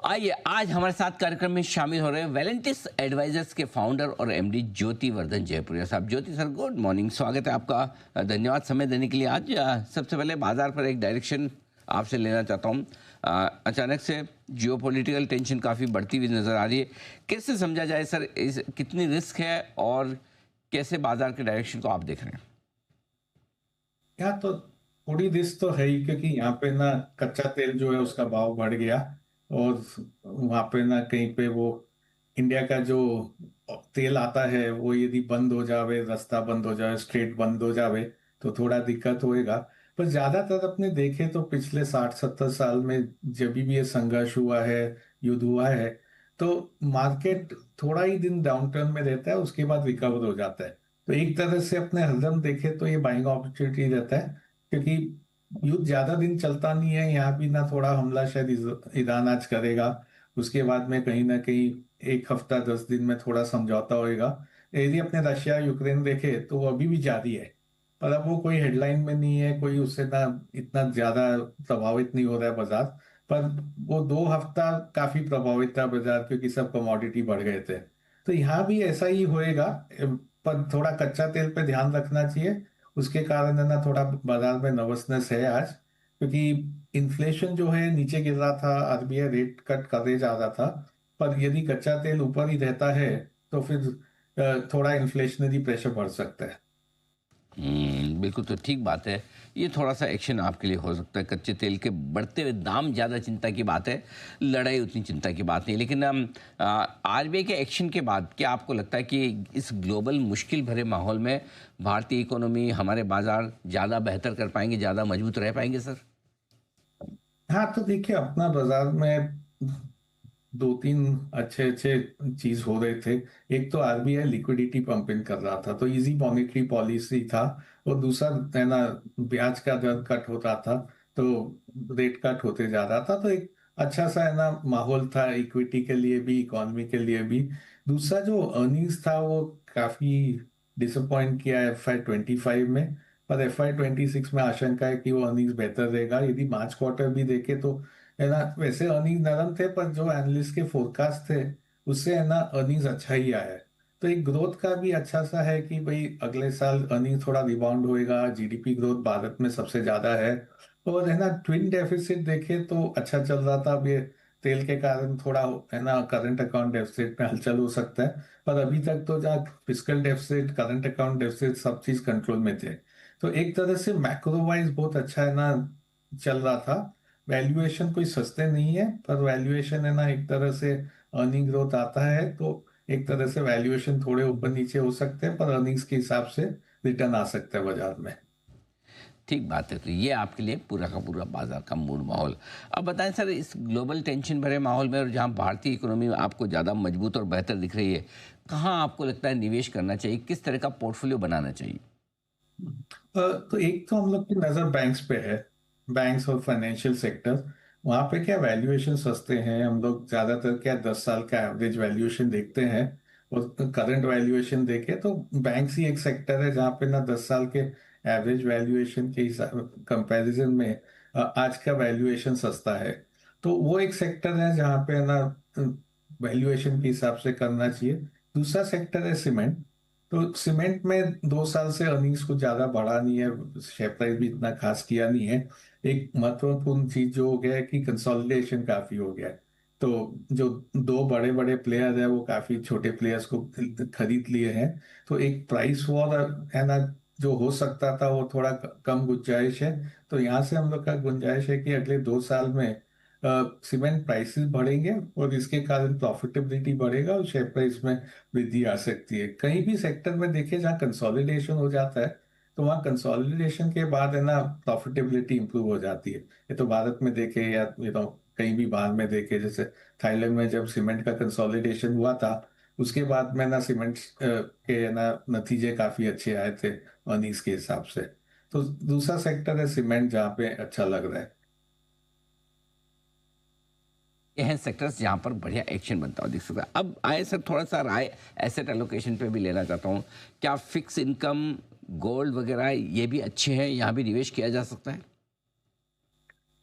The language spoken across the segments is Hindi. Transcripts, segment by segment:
आइए आज हमारे साथ कार्यक्रम में शामिल हो रहे हैं वेलेंटिस एडवाइजर्स के फाउंडर और एमडी ज्योति वर्धन जयपुरिया साहब। ज्योति सर, गुड मॉर्निंग, स्वागत है आपका। धन्यवाद समय देने के लिए। आज सबसे पहले बाजार पर एक डायरेक्शन आपसे लेना चाहता हूँ। अचानक से जियोपॉलिटिकल टेंशन काफ़ी बढ़ती हुई नज़र आ रही है। कैसे समझा जाए सर, इस कितनी रिस्क है और कैसे बाजार के डायरेक्शन को आप देख रहे हैं? यहाँ तो थोड़ी रिस्क तो है ही, क्योंकि यहाँ पे ना कच्चा तेल जो है उसका भाव बढ़ गया। और वहाँ पे ना कहीं पे वो इंडिया का जो तेल आता है वो यदि बंद हो जावे, रास्ता बंद हो जाए, स्ट्रेट बंद हो जावे, तो थोड़ा दिक्कत होएगा। पर ज्यादातर अपने देखे तो पिछले 60-70 साल में जब भी ये संघर्ष हुआ है, युद्ध हुआ है, तो मार्केट थोड़ा ही दिन डाउनटर्न में रहता है, उसके बाद रिकवर हो जाता है। तो एक तरह से अपने हरदम देखे तो ये बाइंग अपॉर्चुनिटी रहता है, क्योंकि युद्ध ज्यादा दिन चलता नहीं है। यहाँ भी ना थोड़ा हमला शायद ईरान आज करेगा, उसके बाद में कहीं ना कहीं एक हफ्ता 10 दिन में थोड़ा समझौता होएगा। यदि अपने रशिया यूक्रेन देखे तो वो अभी भी जारी है, पर अब वो कोई हेडलाइन में नहीं है, कोई उससे ना इतना ज्यादा प्रभावित नहीं हो रहा है बाजार। पर वो 2 हफ्ता काफी प्रभावित था बाजार, क्योंकि सब कमोडिटी बढ़ गए थे। तो यहाँ भी ऐसा ही होएगा। पर थोड़ा कच्चा तेल पे ध्यान रखना चाहिए। उसके कारण है ना थोड़ा बाजार में नर्वसनेस है आज, क्योंकि इन्फ्लेशन जो है नीचे गिर रहा था, आरबीआई रेट कट करे जा रहा था। पर यदि कच्चा तेल ऊपर ही रहता है तो फिर थोड़ा इन्फ्लेशनरी प्रेशर बढ़ सकता है। बिल्कुल, तो ठीक बात है। ये थोड़ा-सा एक्शन आपके लिए हो सकता है। कच्चे तेल के बढ़ते हुए दाम ज़्यादा चिंता की बात है, लड़ाई उतनी चिंता की बात नहीं। लेकिन आरबीआई के एक्शन के बाद क्या आपको लगता है कि इस ग्लोबल मुश्किल भरे माहौल में भारतीय इकोनॉमी, हमारे बाज़ार ज़्यादा बेहतर कर पाएँगे, ज़्यादा मजबूत रह पाएँगे सर? हाँ, तो देखिए अपना बाजार में दो तीन अच्छे अच्छे चीज हो रहे थे। एक तो आरबीआई लिक्विडिटी पंपिंग कर रहा था, तो इजी मॉनेटरी पॉलिसी था। और दूसरा है ना, ब्याज का दर कट होता था, तो रेट कट होते जा रहा था। तो एक अच्छा सा है ना माहौल था, इक्विटी के लिए भी, इकोनॉमी के लिए भी। दूसरा जो अर्निंग्स था वो काफी डिसअपॉइंट किया FY 25 में। पर FY 26 में आशंका है कि वो अर्निंग्स बेहतर रहेगा। यदि मार्च क्वार्टर भी देखे तो है ना, वैसे अर्निंग नरम थे, पर जो एनालिस्ट के फोरकास्ट थे उससे है ना अर्निंग्स अच्छा ही आया है। तो एक ग्रोथ का भी अच्छा सा है कि भाई अगले साल अर्निंग थोड़ा रिबाउंड होएगा। जीडीपी ग्रोथ भारत में सबसे ज्यादा है। और है ना, ट्विन डेफिसिट देखे तो अच्छा चल रहा था। अब ये तेल के कारण थोड़ा है ना करंट अकाउंट डेफिसिट में हलचल हो सकता है। पर अभी तक तो जहाँ fiscal deficit, current account deficit, सब चीज कंट्रोल में थे। तो एक तरह से मैक्रो वाइज बहुत अच्छा है ना चल रहा था। वैल्यूएशन कोई सस्ते नहीं है, पर वैल्यूएशन है ना एक तरह से अर्निंग ग्रोथ आता है तो एक तरह से वैल्यूएशन थोड़े ऊपर नीचे हो सकते हैं, पर अर्निंग्स के हिसाब से रिटर्न आ सकता है बाजार में। ठीक बात है। तो ये आपके लिए पूरा का पूरा बाजार का मूड माहौल। अब बताएं सर, इस ग्लोबल टेंशन भरे माहौल में और जहां भारतीय इकोनॉमी आपको ज़्यादा मजबूत और बेहतर दिख रही है, कहाँ आपको लगता है निवेश करना चाहिए? किस तरह का पोर्टफोलियो बनाना चाहिए? तो एक तो हम लोग की नजर बैंक्स पे है। बैंक्स और फाइनेंशियल सेक्टर, वहां पे क्या वैल्यूएशन सस्ते हैं। हम लोग ज्यादातर क्या 10 साल का एवरेज वैल्यूएशन देखते हैं, और करंट वैल्यूएशन देखे तो बैंक्स ही एक सेक्टर है जहाँ पे ना 10 साल के एवरेज वैल्यूएशन के हिसाब कंपैरिजन में आज का वैल्यूएशन सस्ता है। तो वो एक सेक्टर है जहाँ पे ना वैल्यूएशन के हिसाब से करना चाहिए। दूसरा सेक्टर है सीमेंट। तो सीमेंट में 2 साल से अर्निंग्स कुछ ज्यादा बढ़ा नहीं है, शेयर प्राइस भी इतना खास किया नहीं है। एक महत्वपूर्ण चीज जो हो गया है कि कंसोलिडेशन काफी हो गया है। तो जो दो बड़े बड़े प्लेयर है वो काफी छोटे प्लेयर्स को खरीद लिए हैं। तो एक प्राइस वॉर है ना जो हो सकता था, वो थोड़ा कम गुंजाइश है। तो यहाँ से हम लोग का गुंजाइश है कि अगले 2 साल में सीमेंट प्राइसेस बढ़ेंगे, और इसके कारण प्रॉफिटेबिलिटी बढ़ेगा और शेयर प्राइस में वृद्धि आ सकती है। कहीं भी सेक्टर में देखे जहाँ कंसोलिडेशन हो जाता है, तो वहाँ कंसोलिडेशन के बाद है ना प्रॉफिटेबिलिटी इंप्रूव हो जाती है। ये तो भारत में देखे या कहीं भी बाहर में देखे, जैसे थाईलैंड में जब सीमेंट का कंसोलिडेशन हुआ था, उसके बाद में ना सीमेंट के ना नतीजे काफी अच्छे आए थे अर्निंग्स के हिसाब से। तो दूसरा सेक्टर है सीमेंट, जहाँ पे अच्छा लग रहा है। ये हैं सेक्टर्स जहाँ पर बढ़िया एक्शन बनता हुआ दिख सकता है। अब आए सर, थोड़ा सा राय एसेट एलोकेशन पे भी लेना चाहता हूँ। क्या फिक्स इनकम, गोल्ड वगैरह ये भी अच्छे हैं, यहाँ भी निवेश किया जा सकता है?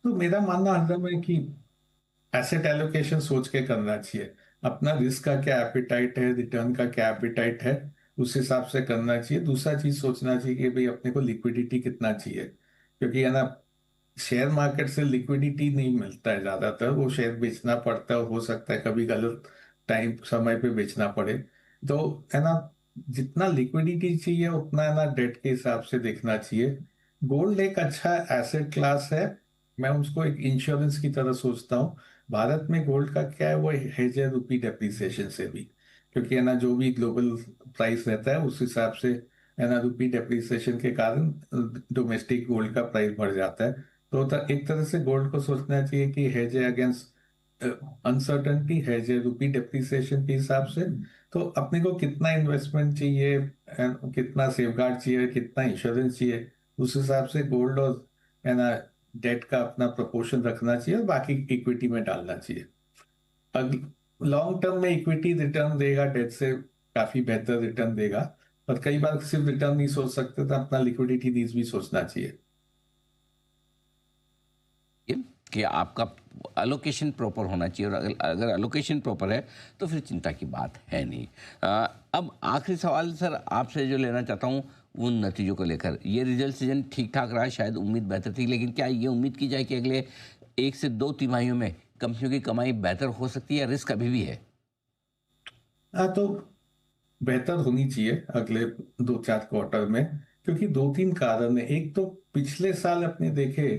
तो मेरा मानना हरदम है कि एसेट एलोकेशन सोच के करना चाहिए। अपना रिस्क का क्या एपिटाइट है, रिटर्न का क्या एपिटाइट है, उस हिसाब से करना चाहिए। दूसरा चीज सोचना चाहिए कि भाई अपने को लिक्विडिटी कितना चाहिए, क्योंकि है ना, शेयर मार्केट से लिक्विडिटी नहीं मिलता है ज्यादातर, वो शेयर बेचना पड़ता है, हो सकता है कभी गलत टाइम समय पे बेचना पड़े। तो है ना, जितना लिक्विडिटी चाहिए उतना है ना डेट के हिसाब से देखना चाहिए। गोल्ड एक अच्छा एसेट क्लास है, मैं उसको एक इंश्योरेंस की तरह सोचता हूँ। भारत में गोल्ड का क्या है, वो हेज है रुपी डेप्रिसिएशन से भी, क्योंकि है ना जो भी ग्लोबल प्राइस रहता है उस हिसाब से है ना, रुपी डेप्रिसिएशन के कारण डोमेस्टिक गोल्ड का प्राइस बढ़ जाता है। तो एक तरह से गोल्ड को सोचना चाहिए कि हेज है अगेंस्ट अनसर्टनिटी, हेज है रुपी डेप्रिसिएशन के हिसाब से। तो अपने को कितना इन्वेस्टमेंट चाहिए, कितना सेफगार्ड चाहिए, कितना इंश्योरेंस चाहिए, उस हिसाब से गोल्ड और है ना डेट का अपना प्रोपोर्शन रखना चाहिए और बाकी इक्विटी में डालना चाहिए। लॉन्ग टर्म में इक्विटी रिटर्न देगा, डेट से काफी बेहतर रिटर्न देगा। पर कई बार सिर्फ रिटर्न नहीं सोच सकते, तो अपना लिक्विडिटी नीड्स भी सोचना चाहिए। ये कि आपका अलोकेशन प्रॉपर होना चाहिए, और अगर अलोकेशन प्रॉपर है तो फिर चिंता की बात है नहीं। अब आखिरी सवाल सर आपसे जो लेना चाहता हूँ उन नतीजों को लेकर। ये रिजल्ट सीजन ठीक ठाक रहा, शायद उम्मीद बेहतर थी, लेकिन क्या ये उम्मीद की जाए कि अगले 1 से 2 तिमाहियों में कंपनियों की कमाई बेहतर हो सकती है, या रिस्क अभी भी है? हाँ, तो बेहतर होनी चाहिए अगले 2-4 क्वार्टर में, क्योंकि 2-3 कारण है। एक तो पिछले साल अपने देखे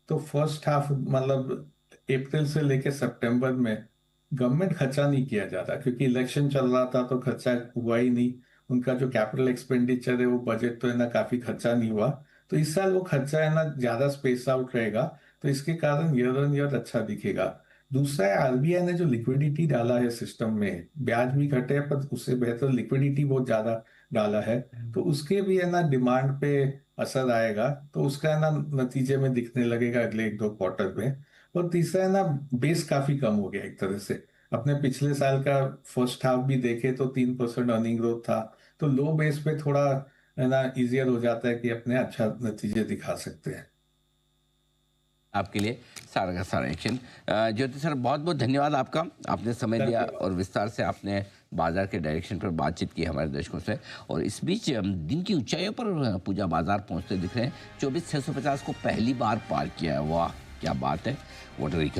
तो फर्स्ट हाफ मतलब अप्रैल से लेके सितंबर में गवर्नमेंट खर्चा नहीं किया जा रहा, क्योंकि इलेक्शन चल रहा था तो खर्चा हुआ ही नहीं। उनका जो कैपिटल एक्सपेंडिचर है वो बजट तो है ना काफी खर्चा नहीं हुआ। तो इस साल वो खर्चा है ना ज्यादा स्पेस आउट रहेगा, तो इसके कारण ईयर ऑन ईयर अच्छा दिखेगा। दूसरा है, आरबीआई ने जो लिक्विडिटी डाला है सिस्टम में, ब्याज भी घटे हैं पर उससे बेहतर लिक्विडिटी बहुत ज्यादा डाला है, तो उसके भी है ना डिमांड पे असर आएगा। तो उसका है ना नतीजे में दिखने लगेगा अगले 1-2 क्वार्टर में। और तीसरा है ना, बेस काफी कम हो गया एक तरह से। अपने पिछले साल का फर्स्ट हाफ भी देखे तो 3% अर्निंग ग्रोथ था। तो लो बेस पे थोड़ा है ना इजियर हो जाता है कि अपने अच्छा नतीजे दिखा सकते हैं। आपके लिए सारा का सारा एक्शन। ज्योति सर, बहुत बहुत धन्यवाद आपका, आपने समय दिया और विस्तार से आपने बाजार के डायरेक्शन पर बातचीत की हमारे दर्शकों से। और इस बीच दिन की ऊंचाइयों पर पूजा बाजार पहुंचते दिख रहे हैं। 24,650 को पहली बार पार किया है, वाह क्या बात है। वोटर